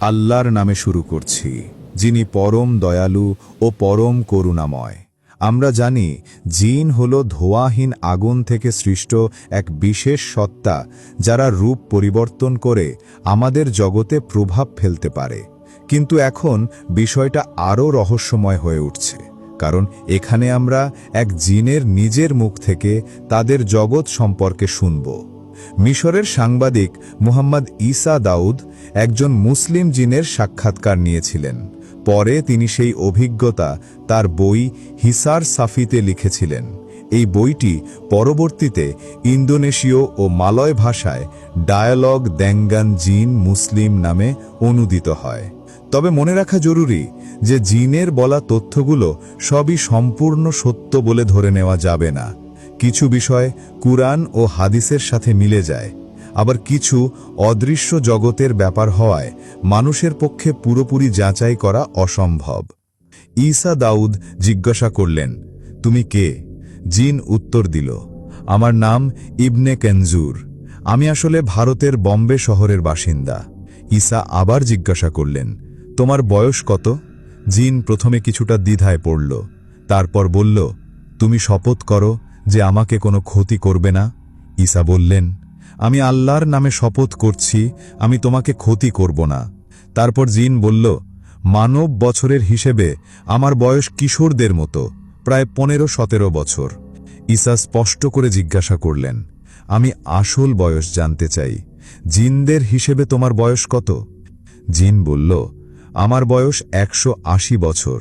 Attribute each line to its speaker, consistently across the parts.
Speaker 1: আল্লাহর নামে শুরু করছি, যিনি পরম দয়ালু ও পরম করুণাময়। আমরা জানি জিন হল ধোঁয়াহীন আগুন থেকে সৃষ্ট এক বিশেষ সত্তা, যারা রূপ পরিবর্তন করে আমাদের জগতে প্রভাব ফেলতে পারে। কিন্তু এখন বিষয়টা আরও রহস্যময় হয়ে উঠছে, কারণ এখানে আমরা এক জিনের নিজের মুখ থেকে তাদের জগৎ সম্পর্কে শুনব। মিশরের সাংবাদিক মুহাম্মদ ঈসা দাউদ একজন মুসলিম জিনের সাক্ষাৎকার নিয়েছিলেন। পরে তিনি সেই অভিজ্ঞতা তার বই হিসার সাফিতে লিখেছিলেন। এই বইটি পরবর্তীতে ইন্দোনেশীয় ও মালয় ভাষায় ডায়ালগ দ্যাঙ্গান জিন মুসলিম নামে অনূদিত হয়। তবে মনে রাখা জরুরি যে জিনের বলা তথ্যগুলো সবই সম্পূর্ণ সত্য বলে ধরে নেওয়া যাবে না। কিছু বিষয় কুরআন ও হাদিসের সাথে মিলে যায়, আবার কিছু অদৃশ্য জগতের ব্যাপার হওয়ায় মানুষের পক্ষে পুরোপুরি যাচাই করা অসম্ভব। ঈসা দাউদ জিজ্ঞাসা করলেন, তুমি কে? জিন উত্তর দিল, আমার নাম ইবনে কেনজুর। আমি আসলে ভারতের বম্বে শহরের বাসিন্দা। ঈসা আবার জিজ্ঞাসা করলেন, তোমার বয়স কত? জিন প্রথমে কিছুটা দ্বিধায় পড়ল, তারপর বলল, তুমি শপথ করো যে আমাকে কোনো ক্ষতি করবে না। ঈসা বললেন, আমি আল্লাহর নামে শপথ করছি, আমি তোমাকে ক্ষতি করব না। তারপর জিন বলল, মানব বছরের হিসেবে আমার বয়স কিশোরদের মতো, প্রায় 15-17 বছর। ঈসা স্পষ্ট করে জিজ্ঞাসা করলেন, আমি আসল বয়স জানতে চাই, জিনদের হিসেবে তোমার বয়স কত? জিন বলল, আমার বয়স 180 বছর।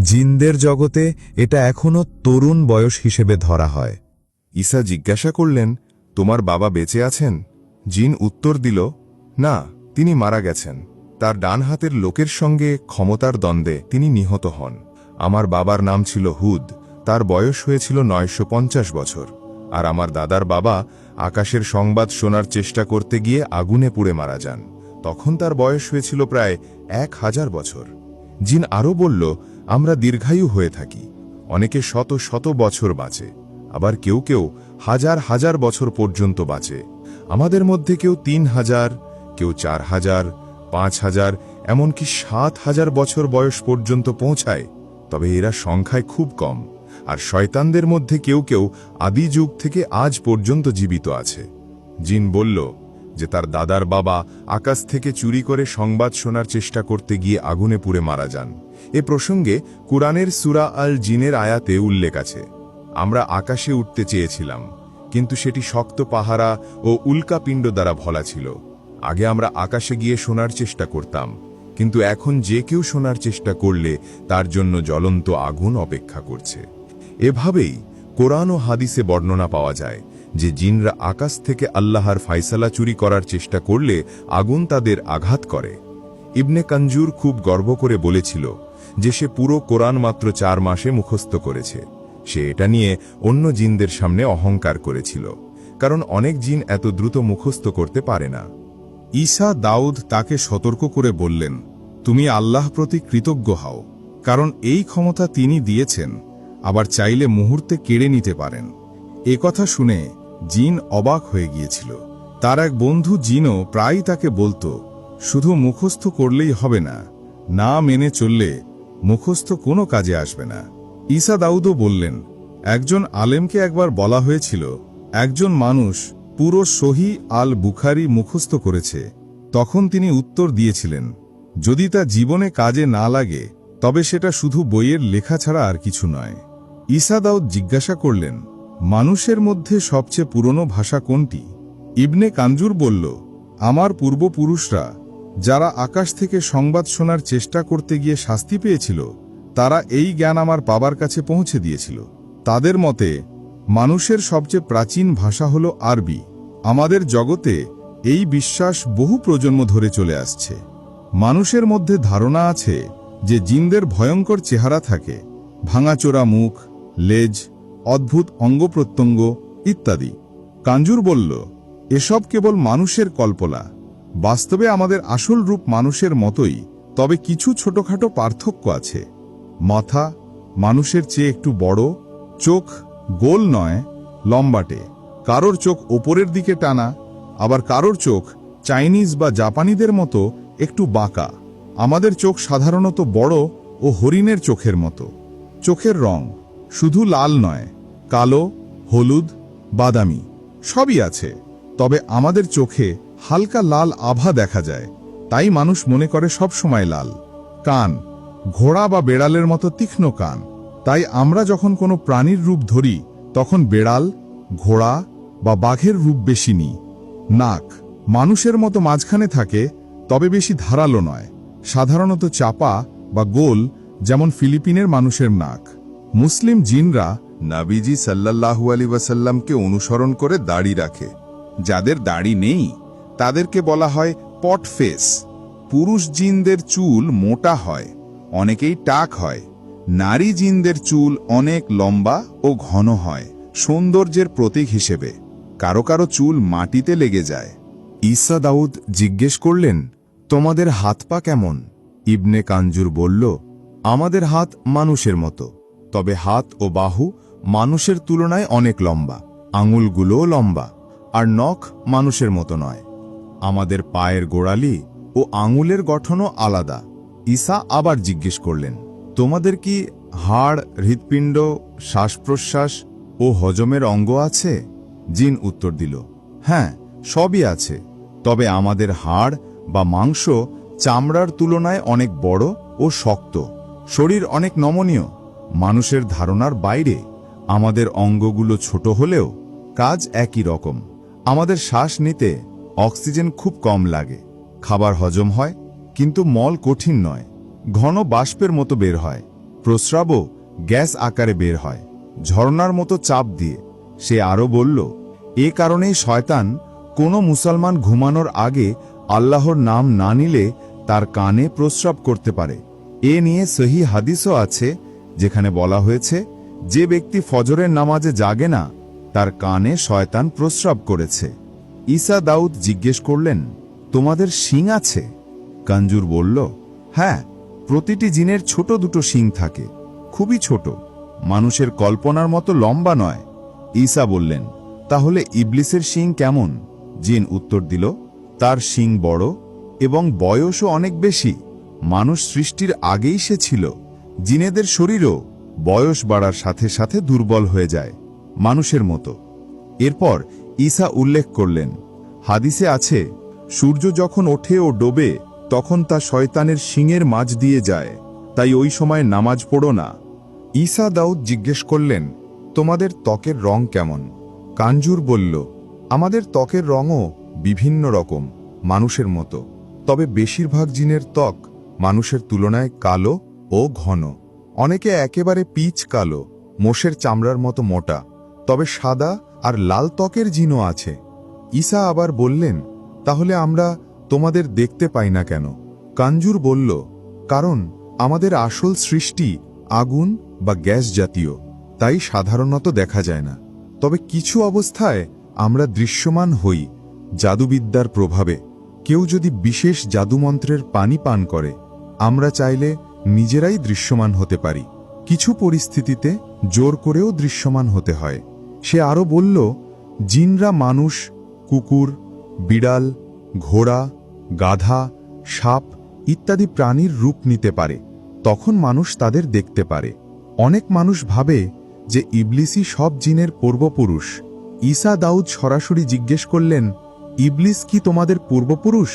Speaker 1: জিনদের জগতে এটা এখনো তরুণ বয়স হিসেবে ধরা হয়।
Speaker 2: ঈসা জিজ্ঞাসা করলেন, তোমার বাবা বেঁচে আছেন? জিন উত্তর দিল, না, তিনি মারা গেছেন। তার ডান হাতের লোকের সঙ্গে ক্ষমতার দ্বন্দ্বে তিনি নিহত হন। আমার বাবার নাম ছিল হুদ, তার বয়স হয়েছিল 950 বছর। আর আমার দাদার বাবা আকাশের সংবাদ শোনার চেষ্টা করতে গিয়ে আগুনে পুড়ে মারা যান, তখন তার বয়স হয়েছিল প্রায় 1000 বছর। জিন আরও বলল, আমরা দীর্ঘায়ু হয়ে থাকি, অনেকে শত শত বছর বাঁচে, আবার কেউ কেউ হাজার হাজার বছর পর্যন্ত বাঁচে। আমাদের মধ্যে কেউ 3000, কেউ 4000, 5000, এমনকি 7000 বছর বয়স পর্যন্ত পৌঁছায়। তবে এরা সংখ্যায় খুব কম। আর শয়তানদের মধ্যে কেউ কেউ আদি যুগ থেকে আজ পর্যন্ত জীবিত আছে। জিন বলল যে তার দাদার বাবা আকাশ থেকে চুরি করে সংবাদ শোনার চেষ্টা করতে গিয়ে আগুনে পুড়ে মারা যান। এ প্রসঙ্গে কুরআনের সূরা আল জিনের আয়াতে উল্লেখ আছে, আমরা আকাশে উঠতে চেয়েছিলাম, কিন্তু সেটি শক্ত পাহারা ও উল্কাপিণ্ড দ্বারা ভরা ছিল। আগে আমরা আকাশে গিয়ে শোনার চেষ্টা করতাম, কিন্তু এখন যে কেউ শোনার চেষ্টা করলে তার জন্য জ্বলন্ত আগুন অপেক্ষা করছে। এভাবেই কোরআন ও হাদিসে বর্ণনা পাওয়া যায় যে জিনরা আকাশ থেকে আল্লাহর ফায়সালা চুরি করার চেষ্টা করলে আগুন তাদের আঘাত করে। ইবনে কানজুর খুব গর্ব করে বলেছিল যে সে পুরো কোরআন মাত্র 4 মাসে মুখস্থ করেছে। সে এটা নিয়ে অন্য জিনদের সামনে অহংকার করেছিল, কারণ অনেক জিন এত দ্রুত মুখস্থ করতে পারে না।
Speaker 3: ঈসা দাউদ তাকে সতর্ক করে বললেন, তুমি আল্লাহ প্রতি কৃতজ্ঞ হও, কারণ এই ক্ষমতা তিনি দিয়েছেন, আবার চাইলে মুহূর্তে কেড়ে নিতে পারেন। এ কথা শুনে জিন অবাক হয়ে গিয়েছিল। তার এক বন্ধু জিনও প্রায়ই তাকে বলতো, শুধু মুখস্থ করলেই হবে না, না মেনে চললে মুখস্থ কোনো কাজে আসবে না। ঈসা দাউদও বললেন, একজন আলেমকে একবার বলা হয়েছিল একজন মানুষ পুরো সহি আল বুখারি মুখস্থ করেছে। তখন তিনি উত্তর দিয়েছিলেন, যদি তা জীবনে কাজে না লাগে তবে সেটা শুধু বইয়ের লেখা ছাড়া আর কিছু নয়। ঈসা দাউদ জিজ্ঞাসা করলেন, মানুষের মধ্যে সবচেয়ে পুরনো ভাষা কোনটি? ইবনে কানজুর বলল, আমার পূর্বপুরুষরা যারা আকাশ থেকে সংবাদ শোনার চেষ্টা করতে গিয়ে শাস্তি পেয়েছিল, তারা এই জ্ঞান আমার বাবার কাছে পৌঁছে দিয়েছিল। তাদের মতে মানুষের সবচেয়ে প্রাচীন ভাষা হল আরবি। আমাদের জগতে এই বিশ্বাস বহু প্রজন্ম ধরে চলে আসছে। মানুষের মধ্যে ধারণা আছে যে জিনদের ভয়ঙ্কর চেহারা থাকে, ভাঙাচোরা মুখ, লেজ, অদ্ভুত অঙ্গপ্রত্যঙ্গ ইত্যাদি। কানজুর বলল, এসব কেবল মানুষের কল্পনা। বাস্তবে আমাদের আসল রূপ মানুষের মতোই, তবে কিছু ছোটখাটো পার্থক্য আছে। মাথা মানুষের চেয়ে একটু বড়, চোখ গোল নয়, লম্বাটে, কারোর চোখ ওপরের দিকে টানা, আবার কারোর চোখ চাইনিজ বা জাপানিদের মতো একটু বাঁকা। আমাদের চোখ সাধারণত বড় ও হরিণের চোখের মতো। চোখের রং শুধু লাল নয়, কালো, হলুদ, বাদামি সবই আছে। তবে আমাদের চোখে হালকা লাল আভা দেখা যায়, তাই মানুষ মনে করে সব সময় লাল। কান ঘোড়া বা বেড়ালের মতো তীক্ষ্ণ কান, তাই আমরা যখন কোনো প্রাণীর রূপ ধরি তখন বেড়াল, ঘোড়া বা বাঘের রূপ বেশি নিই। নাক মানুষের মতো মাঝখানে থাকে, তবে বেশি ধারালো নয়, সাধারণত চাপা বা গোল, যেমন ফিলিপিনের মানুষের নাক। মুসলিম জিনরা
Speaker 2: নাবিজি সাল্লাল্লাহু আলাইহি ওয়াসাল্লামকে অনুসরণ করে দাড়ি রাখে। যাদের দাড়ি নেই তাদেরকে বলা হয় পট ফেস। পুরুষ জিনদের চুল মোটা হয়, অনেকেই টাক হয়। নারী জিনদের চুল অনেক লম্বা ও ঘন হয়, সৌন্দর্যের প্রতীক হিসেবে। কারো কারো চুল মাটিতে লেগে যায়। ঈসা দাউদ জিজ্ঞেস করলেন, তোমাদের হাত পা কেমন? ইবনে কাঞ্জুর বলল, আমাদের হাত মানুষের মতো, তবে হাত ও বাহু মানুষের তুলনায় অনেক লম্বা, আঙুলগুলোও লম্বা, আর নখ মানুষের মতো নয়। আমাদের পায়ের গোড়ালি ও আঙুলের গঠনও আলাদা। ঈসা আবার জিজ্ঞেস করলেন, তোমাদের কি হাড়, হৃৎপিণ্ড, শ্বাস প্রশ্বাস ও হজমের অঙ্গ আছে? জিন উত্তর দিল, হ্যাঁ, সবই আছে, তবে আমাদের হাড় বা মাংস চামড়ার তুলনায় অনেক বড় ও শক্ত। শরীর অনেক নমনীয়, মানুষের ধারণার বাইরে। আমাদের অঙ্গগুলো ছোট হলেও কাজ একই রকম। আমাদের শ্বাস নিতে অক্সিজেন খুব কম লাগে। খাবার হজম হয়, কিন্তু মল কঠিন নয়, ঘন বাষ্পের মতো বের হয়। প্রস্রাবও গ্যাস আকারে বের হয়, ঝর্ণার মতো চাপ দিয়ে। সে আরও বলল, এ কারণেই শয়তান কোনো মুসলমান ঘুমানোর আগে আল্লাহর নাম না নিলে তার কানে প্রস্রাব করতে পারে। এ নিয়ে সহিহ হাদিসও আছে, যেখানে বলা হয়েছে, যে ব্যক্তি ফজরের নামাজে জাগে না, তার কানে শয়তান প্রস্রাব করেছে। ঈসা দাউদ জিজ্ঞেস করলেন, তোমাদের শিং আছে? কাঞ্জুর বলল, হ্যাঁ, প্রতিটি জিনের ছোট দুটো শিং থাকে, খুবই ছোট, মানুষের কল্পনার মতো লম্বা নয়। ঈসা বললেন, তাহলে ইবলিসের শিং কেমন? জিন উত্তর দিল, তার শিং বড় এবং বয়সও অনেক বেশি। মানুষ সৃষ্টির আগেই সে ছিল। জিনেদের শরীরও বয়স বাড়ার সাথে সাথে দুর্বল হয়ে যায়, মানুষের মতো। এরপর ঈসা উল্লেখ করলেন, হাদিসে আছে, সূর্য যখন ওঠে ও ডোবে তখন তা শয়তানের শিংয়ের মাঝ দিয়ে যায়, তাই ওই সময় নামাজ পড়ো না। ঈসা দাউদ জিজ্ঞেস করলেন, তোমাদের ত্বকের রং কেমন? কাঞ্জুর বলল, আমাদের ত্বকের রঙও বিভিন্ন রকম, মানুষের মতো, তবে বেশিরভাগ জিনের ত্বক মানুষের তুলনায় কালো ও ঘন। অনেকে একেবারে পিচ কালো, মোষের চামড়ার মতো মোটা, তবে সাদা আর লাল ত্বকের জিনও আছে। ঈসা আবার বললেন, তাহলে আমরা তোমাদের দেখতে পাই না কেন? কাঞ্জুর বলল, কারণ আমাদের আসল সৃষ্টি আগুন বা গ্যাস জাতীয়, তাই সাধারণত দেখা যায় না। তবে কিছু অবস্থায় আমরা দৃশ্যমান হই, জাদুবিদ্যার প্রভাবে। কেউ যদি বিশেষ জাদুমন্ত্রের পানি পান করে, আমরা চাইলে নিজেরাই দৃশ্যমান হতে পারি। কিছু পরিস্থিতিতে জোর করেও দৃশ্যমান হতে হয়। সে আরও বলল, জিনরা মানুষ, কুকুর, বিড়াল, ঘোড়া, গাধা, সাপ ইত্যাদি প্রাণীর রূপ নিতে পারে, তখন মানুষ তাদের দেখতে পারে। অনেক মানুষ ভাবে যে ইবলিসই সব জিনের পূর্বপুরুষ। ঈসা দাউদ সরাসরি জিজ্ঞেস করলেন, ইবলিস কি তোমাদের পূর্বপুরুষ,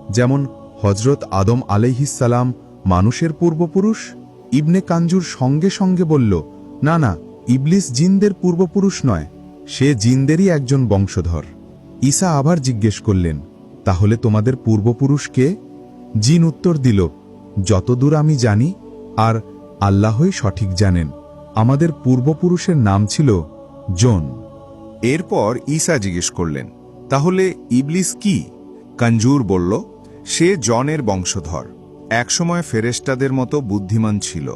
Speaker 2: যেমন হজরত আদম আলাইহিসসালাম মানুষের পূর্বপুরুষ? ইবনে কাঞ্জুর সঙ্গে সঙ্গে বলল, না না, ইবলিস জিনদের পূর্বপুরুষ নয়, সে জিনদেরই একজন বংশধর। ঈসা আবার জিজ্ঞেস করলেন, তাহলে তোমাদের পূর্বপুরুষ কে? জিন উত্তর দিল, যতদূর আমি জানি, আর আল্লাহই সঠিক জানেন, আমাদের পূর্বপুরুষের নাম ছিল জন। এরপর ঈসা জিজ্ঞেস করলেন, তাহলে ইবলিস কি? কাঞ্জুর বলল, সে জনের বংশধর। একসময় ফেরেশতাদের মতো বুদ্ধিমান ছিল,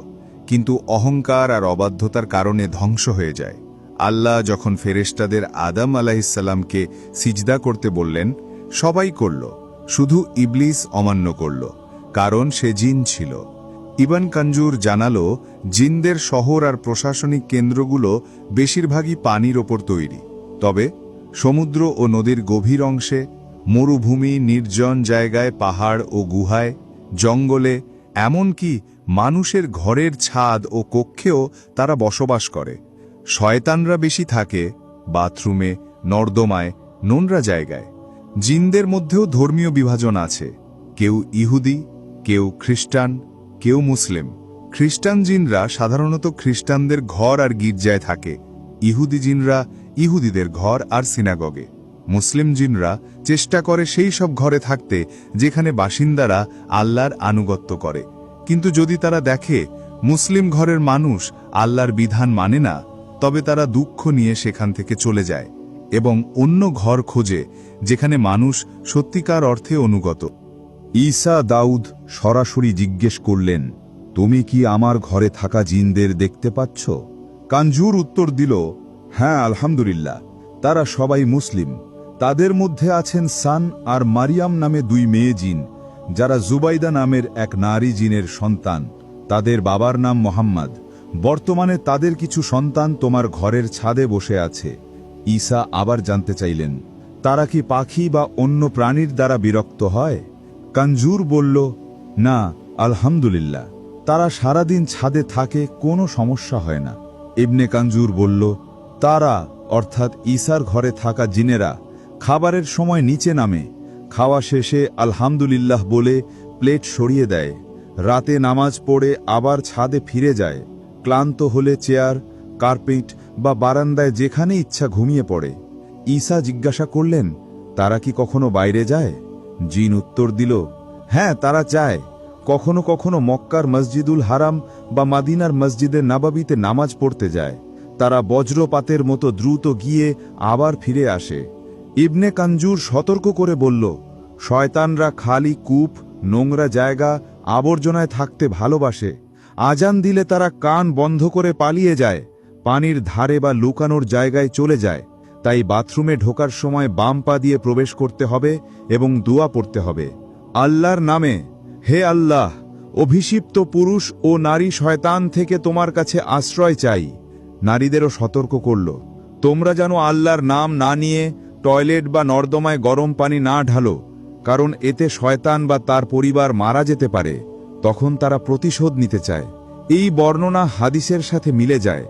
Speaker 2: কিন্তু অহংকার আর অবাধ্যতার কারণে ধ্বংস হয়ে যায়। আল্লাহ যখন ফেরেশতাদের আদম আলাইহিসসালামকে সিজদা করতে বললেন, সবাই করল, শুধু ইবলিস অমান্য করল, কারণ সে জিন ছিল। ইবন কাঞ্জুর জানালো, জিনদের শহর আর প্রশাসনিক কেন্দ্রগুলো বেশিরভাগই পানির ওপর তৈরি, তবে সমুদ্র ও নদীর গভীর অংশে
Speaker 1: মরুভূমি, নির্জন জায়গায়, পাহাড় ও গুহায়, জঙ্গলে, এমনকি মানুষের ঘরের ছাদ ও কক্ষেও তারা বসবাস করে। শয়তানরা বেশি থাকে বাথরুমে, নর্দমায়, নোংরা জায়গায়। জিনদের মধ্যেও ধর্মীয় বিভাজন আছে। কেউ ইহুদি, কেউ খ্রিস্টান, কেউ মুসলিম। খ্রিস্টান জিনরা সাধারণত খ্রিস্টানদের ঘর আর গির্জায় থাকে। ইহুদি জিনরা ইহুদিদের ঘর আর সিনাগগে। মুসলিম জিনরা চেষ্টা করে সেই সব ঘরে থাকতে যেখানে বাসিন্দারা আল্লাহর আনুগত্য করে। কিন্তু যদি তারা দেখে মুসলিম ঘরের মানুষ আল্লাহর বিধান মানে না, তবে তারা দুঃখ নিয়ে সেখান থেকে চলে যায় এবং অন্য ঘর খোঁজে যেখানে মানুষ সত্যিকার অর্থে অনুগত।
Speaker 4: ঈসা দাউদ সরাসরি জিজ্ঞেস করলেন, তুমি কি আমার ঘরে থাকা জিনদের দেখতে পাচ্ছ? কানজুর উত্তর দিল, হ্যাঁ আলহামদুলিল্লাহ, তারা সবাই মুসলিম। তাদের মধ্যে আছেন সান আর মারিয়াম নামে 2 মেয়ে জিন, যারা জুবাইদা নামের এক নারী জিনের সন্তান। তাদের বাবার নাম মোহাম্মদ। বর্তমানে তাদের কিছু সন্তান তোমার ঘরের ছাদে বসে আছে। ঈসা আবার জানতে চাইলেন, তারা কি পাখি বা অন্য প্রাণীর দ্বারা বিরক্ত হয়? কানজুর বলল, না আলহামদুলিল্লাহ, তারা সারাদিন ছাদে থাকে, কোনো সমস্যা হয় না। ইবনে কানজুর বলল, তারা অর্থাৎ ঈসার ঘরে থাকা জিনেরা খাবারের সময় নিচে নামে, খাওয়া শেষে আলহামদুলিল্লাহ বলে প্লেট সরিয়ে দেয়, রাতে নামাজ পড়ে আবার ছাদে ফিরে যায়, ক্লান্ত হলে চেয়ার, কার্পেট বা বারান্দায় যেখানে ইচ্ছা ঘুমিয়ে পড়ে। ঈসা জিজ্ঞাসা করলেন, তারা কি কখনো বাইরে যায়? জিন উত্তর দিল, হ্যাঁ তারা যায়। কখনো কখনো মক্কার মসজিদুল হারাম বা মাদিনার মসজিদে নাবাবিতে নামাজ পড়তে যায়। তারা বজ্রপাতের মতো দ্রুত গিয়ে আবার ফিরে আসে। ইবনে কানজুর সতর্ক করে বলল, শয়তানরা খালি কূপ, নোংরা জায়গা, আবর্জনায় থাকতে ভালোবাসে। আজান দিলে তারা কান বন্ধ করে পালিয়ে যায়, পানির ধারে বা লুকানোর জায়গায় চলে যায়। তাই বাথরুমে ঢোকার সময় বাম পা দিয়ে প্রবেশ করতে হবে এবং দোয়া পড়তে হবে, আল্লাহর নামে, হে আল্লাহ, অভিষিপ্ত পুরুষ ও নারী শয়তান থেকে তোমার কাছে আশ্রয় চাই। নারীদেরও সতর্ক করল, তোমরা যেন আল্লাহর নাম না নিয়ে টয়লেট বা নর্দমায় গরম পানি না ঢালো, কারণ এতে শয়তান বা তার পরিবার মারা যেতে পারে। তখন তারা প্রতিশোধ নিতে চায়। এই বর্ণনা হাদিসের সাথে মিলে যায়।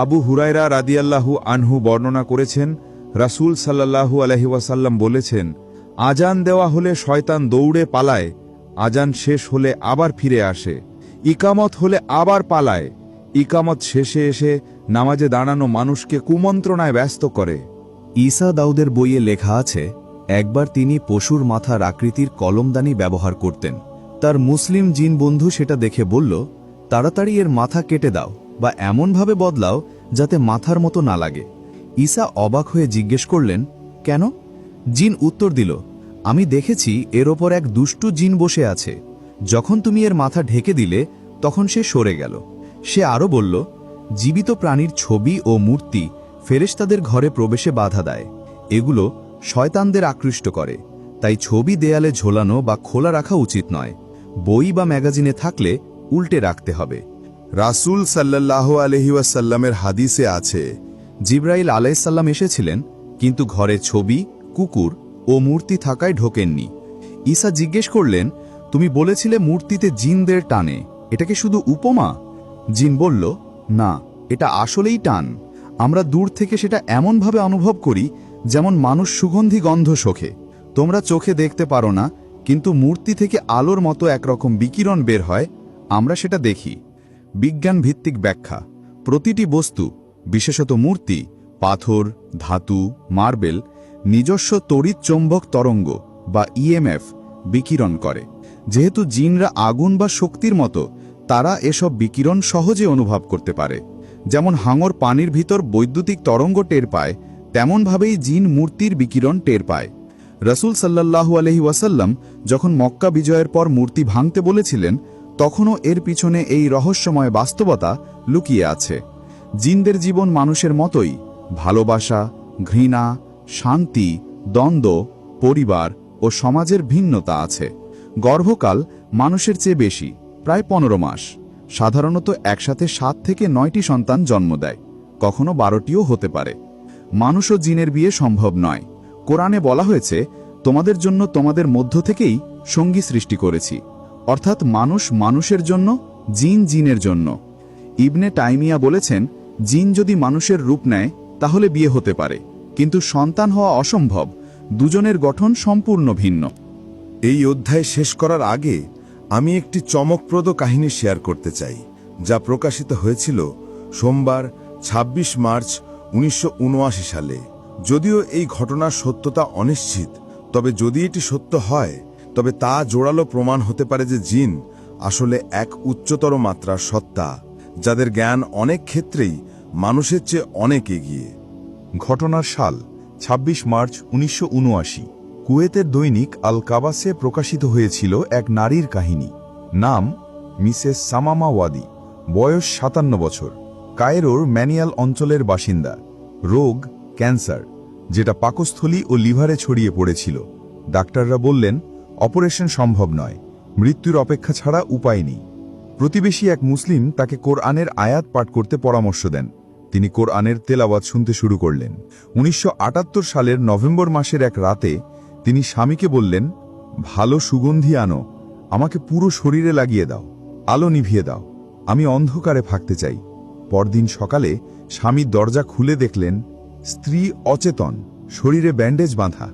Speaker 4: আবু হুরায়রা রাদিয়াল্লাহু আনহু বর্ণনা করেছেন, রাসূল সাল্লাল্লাহু আলাইহি ওয়াসাল্লাম বলেছেন, আজান দেওয়া হলে শয়তান দৌড়ে পালায়, আজান শেষ হলে আবার ফিরে আসে, ইকামত হলে আবার পালায়, ইকামত শেষে এসে নামাজে দাঁড়ানো মানুষকে কুমন্ত্রণায় ব্যস্ত করে।
Speaker 5: ঈসা দাউদের বইয়ে লেখা আছে, একবার তিনি পশুর মাথার আকৃতির কলমদানি ব্যবহার করতেন। তার মুসলিম জিন বন্ধু সেটা দেখে বলল, তাড়াতাড়ি এর মাথা কেটে দাও বা এমনভাবে বদলাও যাতে মাথার মতো না লাগে। ঈসা অবাক হয়ে জিজ্ঞেস করলেন, কেন? জিন উত্তর দিল, আমি দেখেছি এর ওপর এক দুষ্টু জিন বসে আছে। যখন তুমি এর মাথা ঢেকে দিলে তখন সে সরে গেল। সে আরও বলল, জীবিত প্রাণীর ছবি ও মূর্তি ফেরেশতাদের ঘরে প্রবেশে বাধা দেয়। এগুলো শয়তানদের আকৃষ্ট করে, তাই ছবি দেয়ালে ঝোলানো বা খোলা রাখা উচিত নয়। বই বা ম্যাগাজিনে থাকলে উল্টে রাখতে হবে।
Speaker 2: রাসূল সাল্লাল্লাহু আলাইহি ওয়াসাল্লামের হাদিসে আছে,
Speaker 5: জিবরাইল আলাইহিসসালাম এসেছিলেন, কিন্তু ঘরে ছবি, কুকুর ও মূর্তি থাকায় ঢোকেননি। ঈসা জিজ্ঞেস করলেন, তুমি বলেছিলে মূর্তিতে জিনদের টানে, এটা কি শুধু উপমা? জিন বলল, না, এটা আসলেই টান। আমরা দূর থেকে সেটা এমনভাবে অনুভব করি যেমন মানুষ সুগন্ধি গন্ধ শোকে। তোমরা চোখে দেখতে পারো না, কিন্তু মূর্তি থেকে আলোর মতো একরকম বিকিরণ বের হয়, আমরা সেটা দেখি। বিজ্ঞান ভিত্তিক ব্যাখ্যা, প্রতিটি বস্তু, বিশেষত মূর্তি, পাথর, ধাতু, মার্বেল, নিজস্ব তড়িৎ চৌম্বক তরঙ্গ বা ইএমএফ বিকিরণ করে। যেহেতু জিনরা আগুন বা শক্তির মতো, তারা এসব বিকিরণ সহজে অনুভব করতে পারে। যেমন হাঙর পানির ভিতর বৈদ্যুতিক তরঙ্গ টের পায়, তেমনভাবেই জিন মূর্তির বিকিরণ টের পায়। রাসূল সাল্লাল্লাহু আলাইহি ওয়াসাল্লাম যখন মক্কা বিজয়ের পর মূর্তি ভাঙতে বলেছিলেন, তখনও এর পিছনে এই রহস্যময় বাস্তবতা লুকিয়ে আছে। জিনদের জীবন মানুষের মতোই, ভালোবাসা, ঘৃণা, শান্তি, দ্বন্দ্ব, পরিবার ও সমাজের ভিন্নতা আছে। গর্ভকাল মানুষের চেয়ে বেশি, প্রায় 15 মাস। সাধারণত একসাথে 7 থেকে 9টি সন্তান জন্ম দেয়, কখনো 12টিও হতে পারে। মানুষ ও জিনের বিয়ে সম্ভব নয়। কোরআনে বলা হয়েছে, তোমাদের জন্য তোমাদের মধ্য থেকেই সঙ্গী সৃষ্টি করেছি, অর্থাৎ মানুষ মানুষের জন্য, জিন জিনের জন্য। ইবনে টাইমিয়া বলেছেন, জিন যদি মানুষের রূপ নেয় তাহলে বিয়ে হতে পারে, কিন্তু সন্তান হওয়া অসম্ভব। দুজনের গঠন সম্পূর্ণ ভিন্ন।
Speaker 2: এই অধ্যায় শেষ করার আগে আমি একটি চমকপ্রদ কাহিনী শেয়ার করতে চাই, যা প্রকাশিত হয়েছিল সোমবার ২৬ মার্চ ১৯৭৯ সালে। যদিও এই ঘটনার সত্যতা অনিশ্চিত, তবে যদি এটি সত্য হয় তবে তা জোরালো প্রমাণ হতে পারে যে জিন আসলে এক উচ্চতর মাত্রার সত্তা, যাদের জ্ঞান অনেক ক্ষেত্রেই মানুষের চেয়ে অনেক এগিয়ে।
Speaker 4: ঘটনার সাল ২৬ মার্চ ১৯৭৯। কুয়েতের দৈনিক আল কাবাসে প্রকাশিত হয়েছিল এক নারীর কাহিনী। নাম মিসেস সামামা ওয়াদি, বয়স ৫৭ বছর, কায়রোর ম্যানিয়াল অঞ্চলের বাসিন্দা। রোগ ক্যান্সার, যেটা পাকস্থলী ও লিভারে ছড়িয়ে পড়েছিল। ডাক্তাররা বললেন অপারেশন সম্ভব নয়, মৃত্যুর অপেক্ষা ছাড়া উপায় নেই। প্রতিবেশী এক মুসলিম তাকে কোরআনের আয়াত পাঠ করতে পরামর্শ দেন। তিনি কোরআনের তেলাওয়াত শুনতে শুরু করলেন। ১৯৭৮ সালের নভেম্বর মাসের এক রাতে তিনি স্বামীকে বললেন, ভালো সুগন্ধি আনো, আমাকে পুরো শরীরে লাগিয়ে দাও, আলো নিভিয়ে দাও, আমি অন্ধকারে থাকতে চাই। পরদিন সকালে স্বামী দরজা খুলে দেখলেন স্ত্রী অচেতন, শরীরে ব্যান্ডেজ বাঁধা।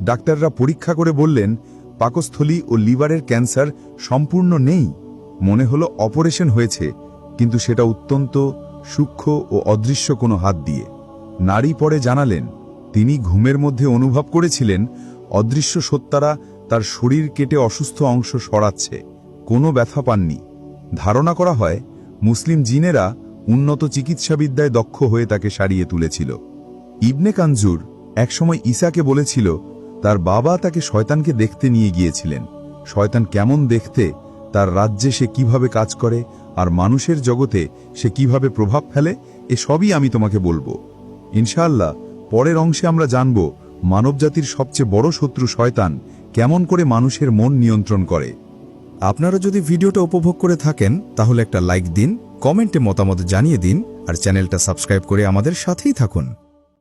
Speaker 4: ডাক্তাররা পরীক্ষা করে বললেন পাকস্থলী ও লিভারের ক্যান্সার সম্পূর্ণ নেই। মনে হলো অপারেশন হয়েছে, কিন্তু সেটা অত্যন্ত সূক্ষ্ম ও অদৃশ্য কোনো হাত দিয়ে। নারী পরে জানালেন তিনি ঘুমের মধ্যে অনুভব করেছিলেন অদৃশ্য সত্তারা তার শরীর কেটে অসুস্থ অংশ সরাচ্ছে। কোনো ব্যথা পাননি। ধারণা করা হয় মুসলিম জিনেরা উন্নত চিকিৎসাবিদ্যায় দক্ষ হয়ে তাকে সারিয়ে তুলেছিল। ইবনে কানজুর একসময় ঈসাকে বলেছিল তার বাবা তাকে শয়তানকে দেখতে নিয়ে গিয়েছিলেন। শয়তান কেমন দেখতে, তার রাজ্যে সে কিভাবে কাজ করে, আর মানুষের জগতে সে কিভাবে প্রভাব ফেলে, এসবই আমি তোমাকে বলবো। ইনশাআল্লাহ পরের অংশে আমরা জানব মানবজাতির সবচেয়ে বড় শত্রু শয়তান কেমন করে মানুষের মন নিয়ন্ত্রণ করে।
Speaker 1: আপনারা যদি ভিডিওটা উপভোগ করে থাকেন তাহলে একটা লাইক দিন, কমেন্টে মতামত জানিয়ে দিন, আর চ্যানেলটা সাবস্ক্রাইব করে আমাদের সাথেই থাকুন।